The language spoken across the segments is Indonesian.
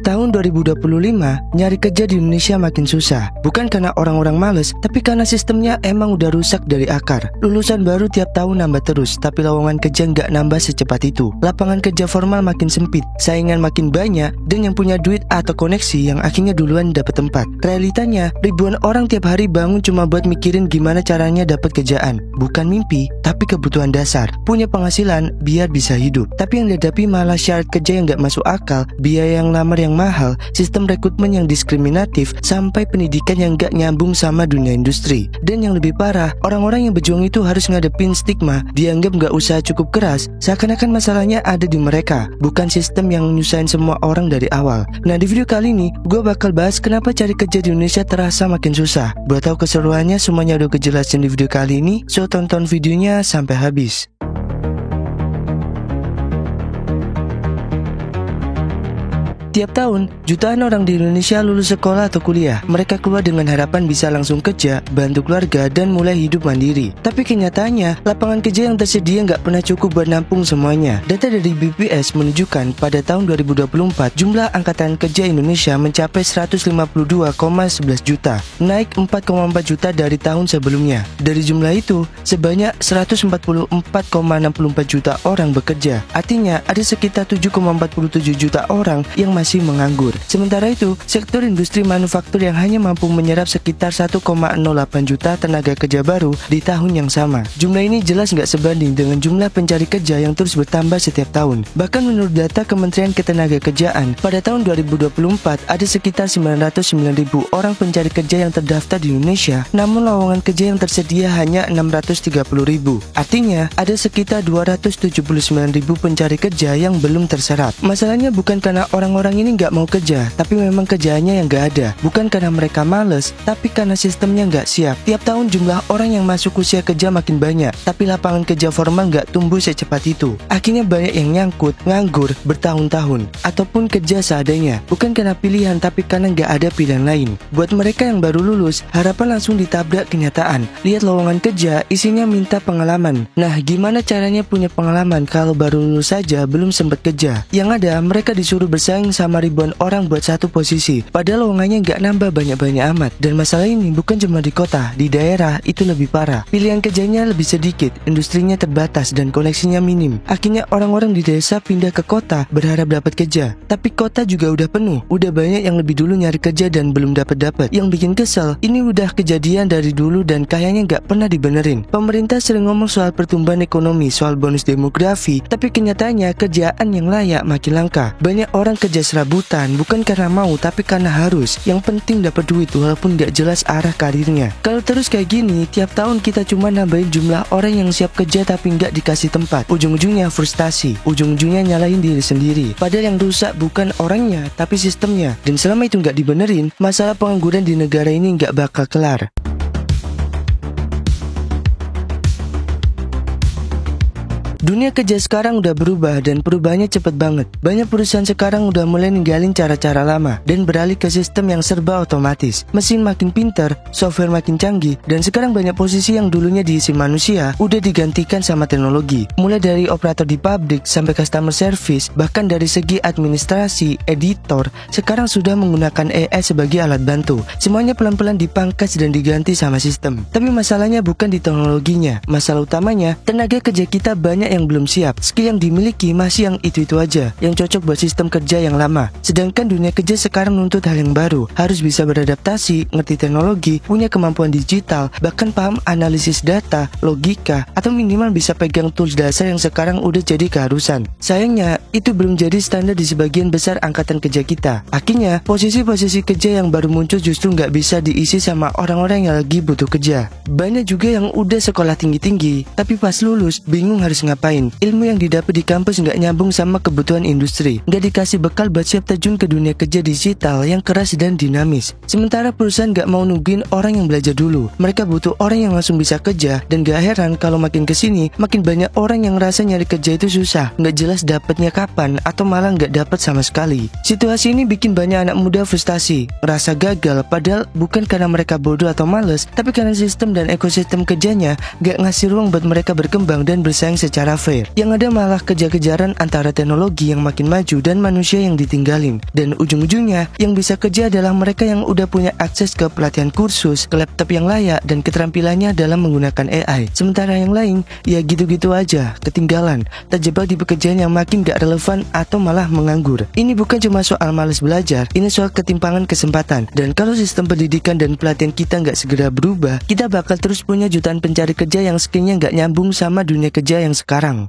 Tahun 2025, nyari kerja di Indonesia makin susah. Bukan karena orang-orang males, tapi karena sistemnya emang udah rusak dari akar. Lulusan baru tiap tahun nambah terus, tapi lowongan kerja nggak nambah secepat itu. Lapangan kerja formal makin sempit, saingan makin banyak, dan yang punya duit atau koneksi yang akhirnya duluan dapat tempat. Realitanya, ribuan orang tiap hari bangun cuma buat mikirin gimana caranya dapat kerjaan. Bukan mimpi, tapi kebutuhan dasar. Punya penghasilan biar bisa hidup. Tapi yang dihadapi malah syarat kerja yang nggak masuk akal, biaya yang lamar yang mahal, sistem rekrutmen yang diskriminatif, sampai pendidikan yang gak nyambung sama dunia industri. Dan yang lebih parah, orang-orang yang berjuang itu harus ngadepin stigma, dianggap gak usaha cukup keras, seakan-akan masalahnya ada di mereka, bukan sistem yang nyusahin semua orang dari awal. Nah, di video kali ini, gue bakal bahas kenapa cari kerja di Indonesia terasa makin susah. Buat tahu keseruannya, semuanya udah kejelasin di video kali ini, so tonton videonya sampai habis. Tiap tahun, jutaan orang di Indonesia lulus sekolah atau kuliah. Mereka keluar dengan harapan bisa langsung kerja, bantu keluarga, dan mulai hidup mandiri. Tapi kenyataannya, lapangan kerja yang tersedia nggak pernah cukup buat nampung semuanya. Data dari BPS menunjukkan pada tahun 2024, jumlah angkatan kerja Indonesia mencapai 152,11 juta, naik 4,4 juta dari tahun sebelumnya. Dari jumlah itu, sebanyak 144,64 juta orang bekerja. Artinya, ada sekitar 7,47 juta orang yang masih menganggur. Sementara itu, sektor industri manufaktur yang hanya mampu menyerap sekitar 1,08 juta tenaga kerja baru di tahun yang sama. Jumlah ini jelas nggak sebanding dengan jumlah pencari kerja yang terus bertambah setiap tahun. Bahkan menurut data Kementerian Ketenagakerjaan, pada tahun 2024 ada sekitar 909.000 orang pencari kerja yang terdaftar di Indonesia, namun lowongan kerja yang tersedia hanya 630.000. Artinya, ada sekitar 279.000 pencari kerja yang belum terserap. Masalahnya bukan karena orang-orang ini nggak mau kerja, tapi memang kerjaannya yang nggak ada. Bukan karena mereka males, tapi karena sistemnya nggak siap. Tiap tahun jumlah orang yang masuk usia kerja makin banyak, tapi lapangan kerja formal nggak tumbuh secepat itu. Akhirnya banyak yang nyangkut, nganggur bertahun-tahun, ataupun kerja seadanya. Bukan karena pilihan, tapi karena nggak ada pilihan lain. Buat mereka yang baru lulus, harapan langsung ditabrak kenyataan. Lihat lowongan kerja, isinya minta pengalaman. Nah, gimana caranya punya pengalaman kalau baru lulus saja belum sempat kerja? Yang ada, mereka disuruh bersaing sama ribuan orang buat satu posisi, padahal lowongannya nggak nambah banyak-banyak amat. Dan masalah ini bukan cuma di kota, di daerah itu lebih parah. Pilihan kerjanya lebih sedikit, industrinya terbatas, dan koneksinya minim. Akhirnya orang-orang di desa pindah ke kota berharap dapat kerja, tapi kota juga udah penuh. Udah banyak yang lebih dulu nyari kerja dan belum dapat. Yang bikin kesel, ini udah kejadian dari dulu dan kayaknya nggak pernah dibenerin. Pemerintah sering ngomong soal pertumbuhan ekonomi, soal bonus demografi, tapi kenyataannya kerjaan yang layak makin langka. Banyak orang kerja serabutan, bukan karena mau tapi karena harus. Yang penting dapat duit walaupun gak jelas arah karirnya. Kalau terus kayak gini, tiap tahun kita cuma nambahin jumlah orang yang siap kerja tapi gak dikasih tempat. Ujung-ujungnya frustasi, ujung-ujungnya nyalahin diri sendiri. Padahal yang rusak bukan orangnya tapi sistemnya. Dan selama itu gak dibenerin, masalah pengangguran di negara ini gak bakal kelar. Dunia kerja sekarang udah berubah dan perubahannya cepet banget. Banyak perusahaan sekarang udah mulai ninggalin cara-cara lama dan beralih ke sistem yang serba otomatis. Mesin makin pintar, software makin canggih, dan sekarang banyak posisi yang dulunya diisi manusia udah digantikan sama teknologi. Mulai dari operator di pabrik sampai customer service, bahkan dari segi administrasi, editor, sekarang sudah menggunakan AI sebagai alat bantu. Semuanya pelan-pelan dipangkas dan diganti sama sistem. Tapi masalahnya bukan di teknologinya. Masalah utamanya, tenaga kerja kita banyak yang belum siap. Skill yang dimiliki masih yang itu-itu aja, yang cocok buat sistem kerja yang lama. Sedangkan dunia kerja sekarang nuntut hal yang baru. Harus bisa beradaptasi, ngerti teknologi, punya kemampuan digital, bahkan paham analisis data, logika, atau minimal bisa pegang tools dasar yang sekarang udah jadi keharusan. Sayangnya, itu belum jadi standar di sebagian besar angkatan kerja kita. Akhirnya, posisi-posisi kerja yang baru muncul justru nggak bisa diisi sama orang-orang yang lagi butuh kerja. Banyak juga yang udah sekolah tinggi-tinggi, tapi pas lulus, bingung harus ngapain. Ilmu yang didapat di kampus nggak nyambung sama kebutuhan industri, nggak dikasih bekal buat siap terjun ke dunia kerja digital yang keras dan dinamis. Sementara perusahaan nggak mau nungguin orang yang belajar dulu. Mereka butuh orang yang langsung bisa kerja, dan gak heran kalau makin kesini makin banyak orang yang ngerasa nyari kerja itu susah, nggak jelas dapatnya kapan atau malah nggak dapat sama sekali. Situasi ini bikin banyak anak muda frustasi, ngerasa gagal, padahal bukan karena mereka bodoh atau males, tapi karena sistem dan ekosistem kerjanya nggak ngasih ruang buat mereka berkembang dan bersaing secara secara fair. Yang ada malah kejar-kejaran antara teknologi yang makin maju dan manusia yang ditinggalin. Dan ujung-ujungnya yang bisa kerja adalah mereka yang udah punya akses ke pelatihan kursus, ke laptop yang layak, dan keterampilannya dalam menggunakan AI. Sementara yang lain, ya gitu-gitu aja, ketinggalan, terjebak di pekerjaan yang makin gak relevan atau malah menganggur. Ini bukan cuma soal malas belajar, ini soal ketimpangan kesempatan. Dan kalau sistem pendidikan dan pelatihan kita gak segera berubah, kita bakal terus punya jutaan pencari kerja yang skillnya gak nyambung sama dunia kerja yang sekarang.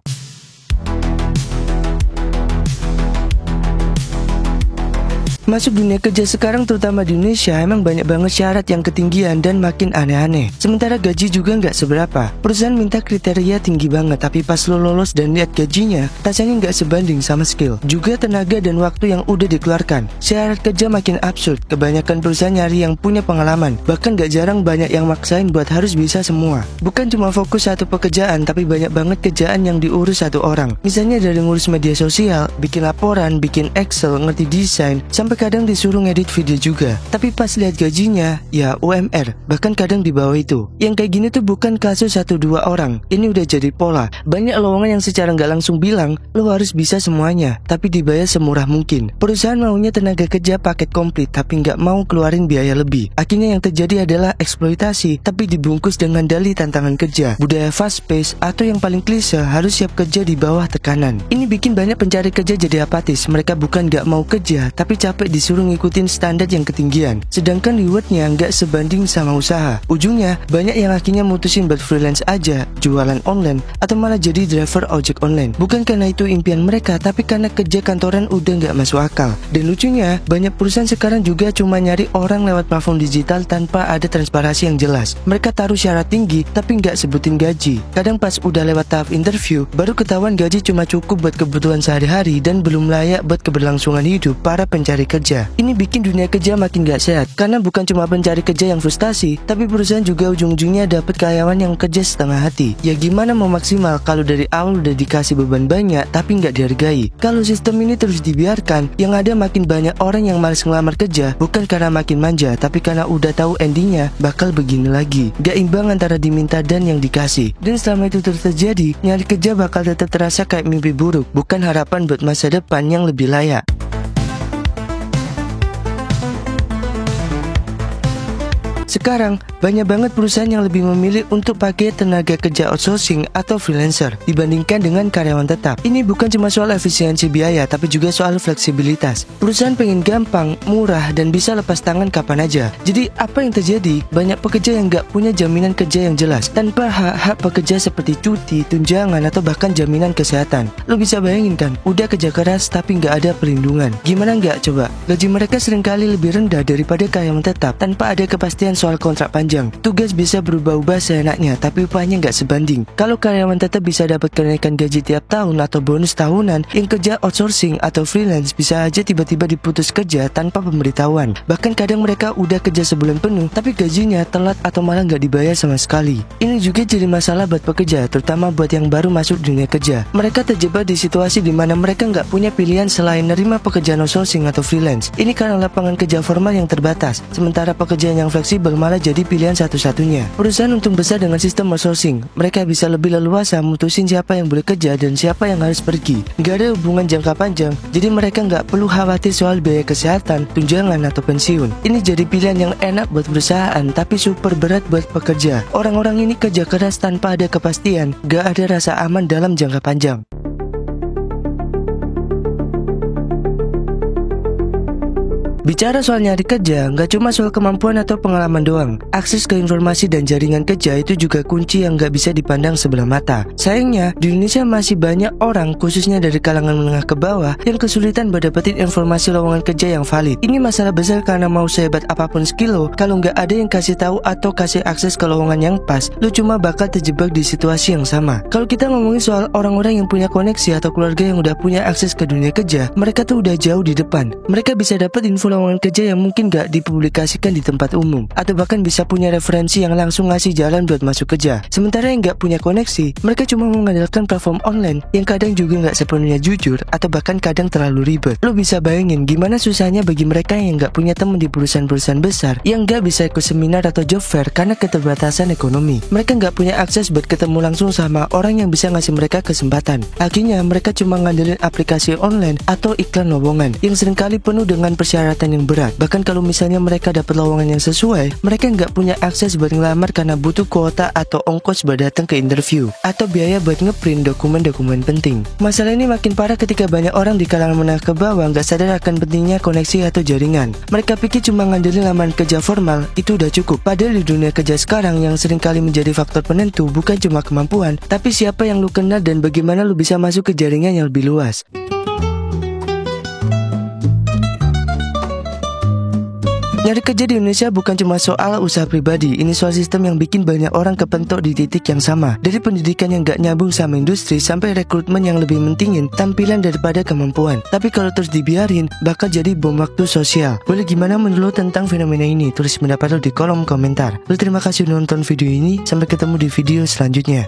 Masuk dunia kerja sekarang terutama di Indonesia emang banyak banget syarat yang ketinggian dan makin aneh-aneh. Sementara gaji juga nggak seberapa. Perusahaan minta kriteria tinggi banget, tapi pas lo lolos dan lihat gajinya, rasanya nggak sebanding sama skill. Juga tenaga dan waktu yang udah dikeluarkan. Syarat kerja makin absurd. Kebanyakan perusahaan nyari yang punya pengalaman. Bahkan nggak jarang banyak yang maksain buat harus bisa semua. Bukan cuma fokus satu pekerjaan, tapi banyak banget kerjaan yang diurus satu orang. Misalnya dari ngurus media sosial, bikin laporan, bikin Excel, ngerti desain, sampai kadang disuruh ngedit video juga. Tapi pas lihat gajinya, ya UMR, bahkan kadang di bawah itu. Yang kayak gini tuh bukan kasus 1-2 orang. Ini udah jadi pola. Banyak lowongan yang secara nggak langsung bilang, lo harus bisa semuanya, tapi dibayar semurah mungkin. Perusahaan maunya tenaga kerja paket komplit, tapi nggak mau keluarin biaya lebih. Akhirnya yang terjadi adalah eksploitasi, tapi dibungkus dengan dalih tantangan kerja, budaya fast pace, atau yang paling klise, harus siap kerja di bawah tekanan. Ini bikin banyak pencari kerja jadi apatis. Mereka bukan nggak mau kerja, tapi capek disuruh ngikutin standar yang ketinggian, sedangkan rewardnya nggak sebanding sama usaha. Ujungnya banyak yang akhirnya mutusin buat freelance aja, jualan online, atau malah jadi driver ojek online. Bukan karena itu impian mereka, tapi karena kerja kantoran udah nggak masuk akal. Dan lucunya banyak perusahaan sekarang juga cuma nyari orang lewat platform digital tanpa ada transparansi yang jelas. Mereka taruh syarat tinggi tapi nggak sebutin gaji. Kadang pas udah lewat tahap interview baru ketahuan gaji cuma cukup buat kebutuhan sehari-hari dan belum layak buat keberlangsungan hidup para pencari kerja. Ini bikin dunia kerja makin gak sehat, karena bukan cuma pencari kerja yang frustasi, tapi perusahaan juga ujung-ujungnya dapat karyawan yang kerja setengah hati. Ya gimana mau maksimal kalau dari awal udah dikasih beban banyak tapi gak dihargai. Kalau sistem ini terus dibiarkan, yang ada makin banyak orang yang malas ngelamar kerja, bukan karena makin manja, tapi karena udah tahu endingnya bakal begini lagi. Gak imbang antara diminta dan yang dikasih. Dan selama itu terus terjadi, nyari kerja bakal tetap terasa kayak mimpi buruk, bukan harapan buat masa depan yang lebih layak. Sekarang, banyak banget perusahaan yang lebih memilih untuk pakai tenaga kerja outsourcing atau freelancer dibandingkan dengan karyawan tetap. Ini bukan cuma soal efisiensi biaya, tapi juga soal fleksibilitas. Perusahaan pengen gampang, murah, dan bisa lepas tangan kapan aja. Jadi, apa yang terjadi? Banyak pekerja yang nggak punya jaminan kerja yang jelas, tanpa hak-hak pekerja seperti cuti, tunjangan, atau bahkan jaminan kesehatan. Lo bisa bayangin kan, udah kerja keras tapi nggak ada perlindungan. Gimana nggak coba? Gaji mereka seringkali lebih rendah daripada karyawan tetap, tanpa ada kepastian soal kontrak panjang. Tugas bisa berubah-ubah seenaknya, tapi upahnya nggak sebanding. Kalau karyawan tetap bisa dapat kenaikan gaji tiap tahun atau bonus tahunan, yang kerja outsourcing atau freelance bisa aja tiba-tiba diputus kerja tanpa pemberitahuan. Bahkan kadang mereka udah kerja sebulan penuh, tapi gajinya telat atau malah nggak dibayar sama sekali. Ini juga jadi masalah buat pekerja, terutama buat yang baru masuk dunia kerja. Mereka terjebak di situasi di mana mereka nggak punya pilihan selain nerima pekerjaan outsourcing atau freelance. Ini karena lapangan kerja formal yang terbatas, sementara pekerjaan yang fleksibel malah jadi pilihan satu-satunya. Perusahaan untung besar dengan sistem outsourcing. Mereka bisa lebih leluasa mutusin siapa yang boleh kerja dan siapa yang harus pergi. Gak ada hubungan jangka panjang, jadi mereka nggak perlu khawatir soal biaya kesehatan, tunjangan, atau pensiun. Ini jadi pilihan yang enak buat perusahaan, tapi super berat buat pekerja. Orang-orang ini kerja keras tanpa ada kepastian, gak ada rasa aman dalam jangka panjang. Bicara soal nyari kerja, nggak cuma soal kemampuan atau pengalaman doang. Akses ke informasi dan jaringan kerja itu juga kunci yang nggak bisa dipandang sebelah mata. Sayangnya, di Indonesia masih banyak orang, khususnya dari kalangan menengah ke bawah, yang kesulitan buat dapetin informasi lowongan kerja yang valid. Ini masalah besar karena mau sehebat apapun skill lo, kalau nggak ada yang kasih tahu atau kasih akses ke lowongan yang pas, lo cuma bakal terjebak di situasi yang sama. Kalau kita ngomongin soal orang-orang yang punya koneksi atau keluarga yang udah punya akses ke dunia kerja, mereka tuh udah jauh di depan. Mereka bisa dapat info lowongan kerja yang mungkin gak dipublikasikan di tempat umum, atau bahkan bisa punya referensi yang langsung ngasih jalan buat masuk kerja. Sementara yang gak punya koneksi, mereka cuma mengandalkan platform online yang kadang juga gak sepenuhnya jujur atau bahkan kadang terlalu ribet. Lo bisa bayangin gimana susahnya bagi mereka yang gak punya teman di perusahaan-perusahaan besar, yang gak bisa ikut seminar atau job fair karena keterbatasan ekonomi. Mereka gak punya akses buat ketemu langsung sama orang yang bisa ngasih mereka kesempatan. Akhirnya mereka cuma ngandelin aplikasi online atau iklan lowongan yang seringkali penuh dengan persyaratan yang berat. Bahkan kalau misalnya mereka dapat lowongan yang sesuai, mereka nggak punya akses buat ngelamar karena butuh kuota atau ongkos buat datang ke interview atau biaya buat ngeprint dokumen-dokumen penting. Masalah ini makin parah ketika banyak orang di kalangan menengah ke bawah nggak sadar akan pentingnya koneksi atau jaringan. Mereka pikir cuma ngandelin lamaran kerja formal itu udah cukup. Padahal di dunia kerja sekarang yang seringkali menjadi faktor penentu bukan cuma kemampuan, tapi siapa yang lu kenal dan bagaimana lu bisa masuk ke jaringan yang lebih luas. Nyari kerja di Indonesia bukan cuma soal usaha pribadi, ini soal sistem yang bikin banyak orang kepentok di titik yang sama. Dari pendidikan yang gak nyambung sama industri sampai rekrutmen yang lebih mentingin tampilan daripada kemampuan. Tapi kalau terus dibiarin, bakal jadi bom waktu sosial. Boleh gimana menurut lo tentang fenomena ini? Tulis pendapat lo di kolom komentar. Terima kasih udah nonton video ini, sampai ketemu di video selanjutnya.